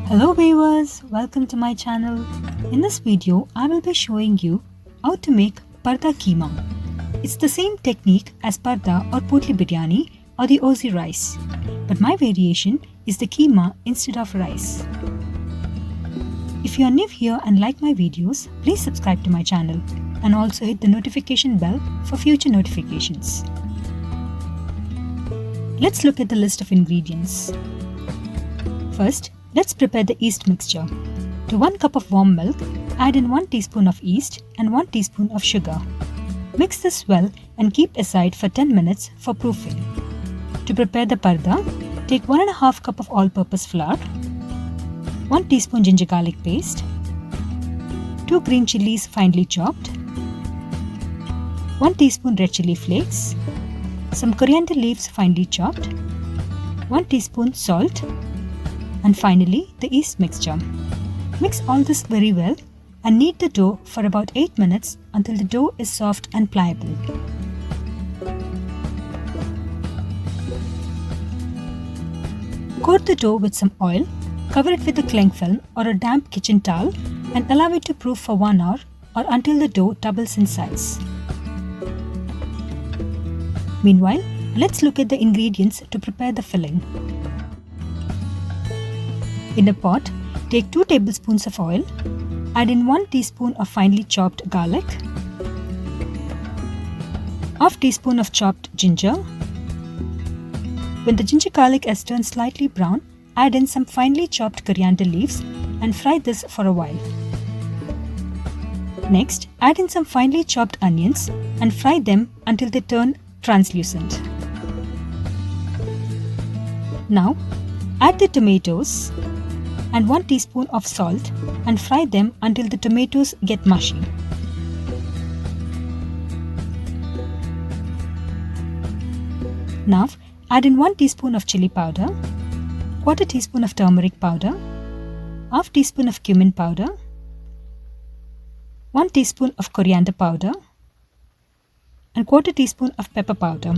Hello viewers, welcome to my channel. In this video, I will be showing you how to make Parda Kheema. It's the same technique as Parda or Potli Biryani or the ouzi rice, but my variation is the Kheema instead of rice. If you are new here and like my videos, please subscribe to my channel and also hit the notification bell for future notifications. Let's look at the list of ingredients. First, let's prepare the yeast mixture. To 1 cup of warm milk, add in 1 teaspoon of yeast and 1 teaspoon of sugar. Mix this well and keep aside for 10 minutes for proofing. To prepare the parda, take 1.5 cup of all-purpose flour, 1 teaspoon ginger garlic paste, 2 green chillies finely chopped, 1 teaspoon red chilli flakes, some coriander leaves finely chopped, 1 teaspoon salt, and finally the yeast mixture. Mix all this very well and knead the dough for about 8 minutes until the dough is soft and pliable. Coat the dough with some oil, cover it with a cling film or a damp kitchen towel and allow it to proof for 1 hour or until the dough doubles in size. Meanwhile, let's look at the ingredients to prepare the filling. In a pot, take 2 tablespoons of oil, add in 1 teaspoon of finely chopped garlic, half teaspoon of chopped ginger. When the ginger garlic has turned slightly brown, add in some finely chopped coriander leaves and fry this for a while. Next, add in some finely chopped onions and fry them until they turn translucent. Now, add the tomatoes and 1 teaspoon of salt and fry them until the tomatoes get mushy. Now, add in 1 teaspoon of chilli powder, quarter teaspoon of turmeric powder, half teaspoon of cumin powder, 1 teaspoon of coriander powder, and quarter teaspoon of pepper powder.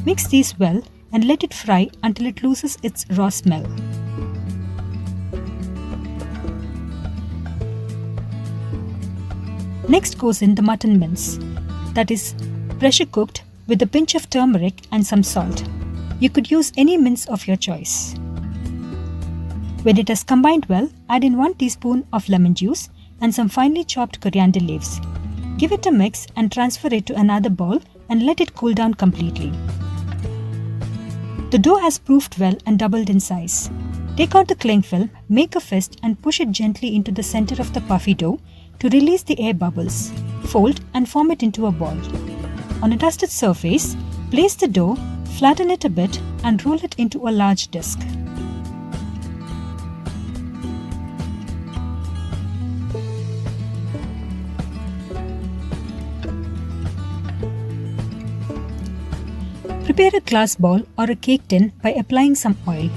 Mix these well and let it fry until it loses its raw smell. Next goes in the mutton mince, that is pressure cooked with a pinch of turmeric and some salt. You could use any mince of your choice. When it has combined well, add in 1 teaspoon of lemon juice and some finely chopped coriander leaves. Give it a mix and transfer it to another bowl and let it cool down completely. The dough has proofed well and doubled in size. Take out the cling film, make a fist and push it gently into the center of the puffy dough to release the air bubbles. Fold and form it into a ball. On a dusted surface, place the dough, flatten it a bit and roll it into a large disc. Prepare a glass bowl or a cake tin by applying some oil.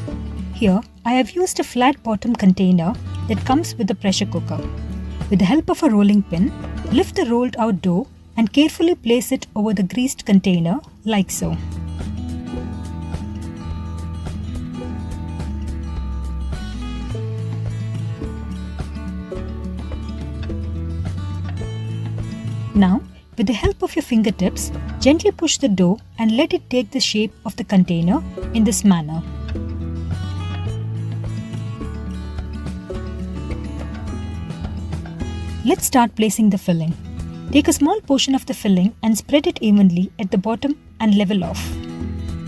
Here, I have used a flat bottom container that comes with a pressure cooker. With the help of a rolling pin, lift the rolled out dough and carefully place it over the greased container like so. Now, with the help of your fingertips, gently push the dough and let it take the shape of the container in this manner. Let's start placing the filling. Take a small portion of the filling and spread it evenly at the bottom and level off.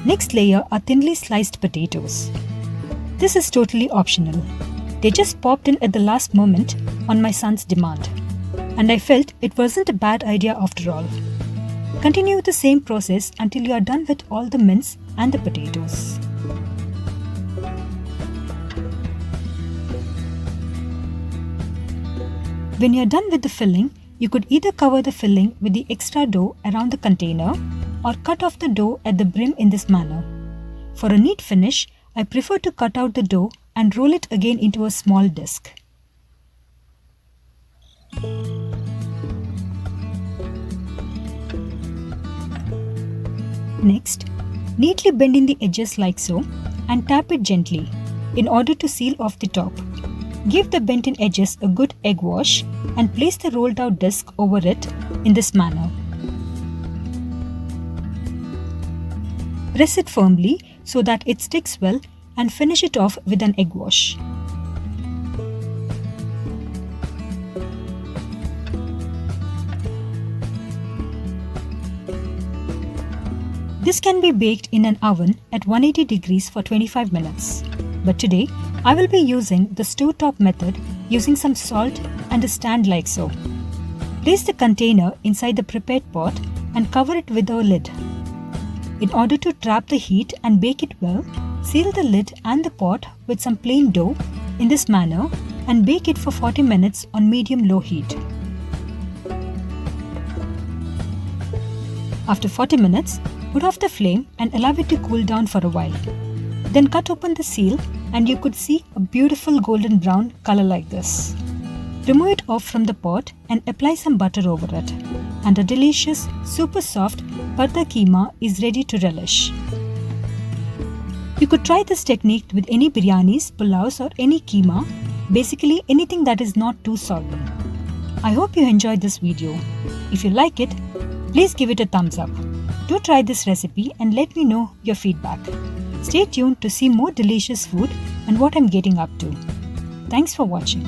Next layer are thinly sliced potatoes. This is totally optional. They just popped in at the last moment on my son's demand, and I felt it wasn't a bad idea after all. Continue with the same process until you are done with all the mince and the potatoes. When you are done with the filling, you could either cover the filling with the extra dough around the container or cut off the dough at the brim in this manner. For a neat finish, I prefer to cut out the dough and roll it again into a small disc. Next, neatly bend in the edges like so and tap it gently. in order to seal off the top. Give the bent-in edges a good egg wash and place the rolled out disc over it in this manner. Press it firmly so that it sticks well and finish it off with an egg wash. This can be baked in an oven at 180 degrees for 25 minutes. But today, I will be using the stovetop method using some salt and a stand like so. Place the container inside the prepared pot and cover it with a lid. In order to trap the heat and bake it well, seal the lid and the pot with some plain dough in this manner and bake it for 40 minutes on medium-low heat. After 40 minutes, put off the flame and allow it to cool down for a while. Then cut open the seal and you could see a beautiful golden brown color like this. Remove it off from the pot and apply some butter over it. And a delicious, super soft Parda Kheema is ready to relish. You could try this technique with any biryanis, pulaus or any keema, basically anything that is not too soggy. I hope you enjoyed this video. If you like it, please give it a thumbs up. Do try this recipe and let me know your feedback. Stay tuned to see more delicious food and what I'm getting up to. Thanks for watching.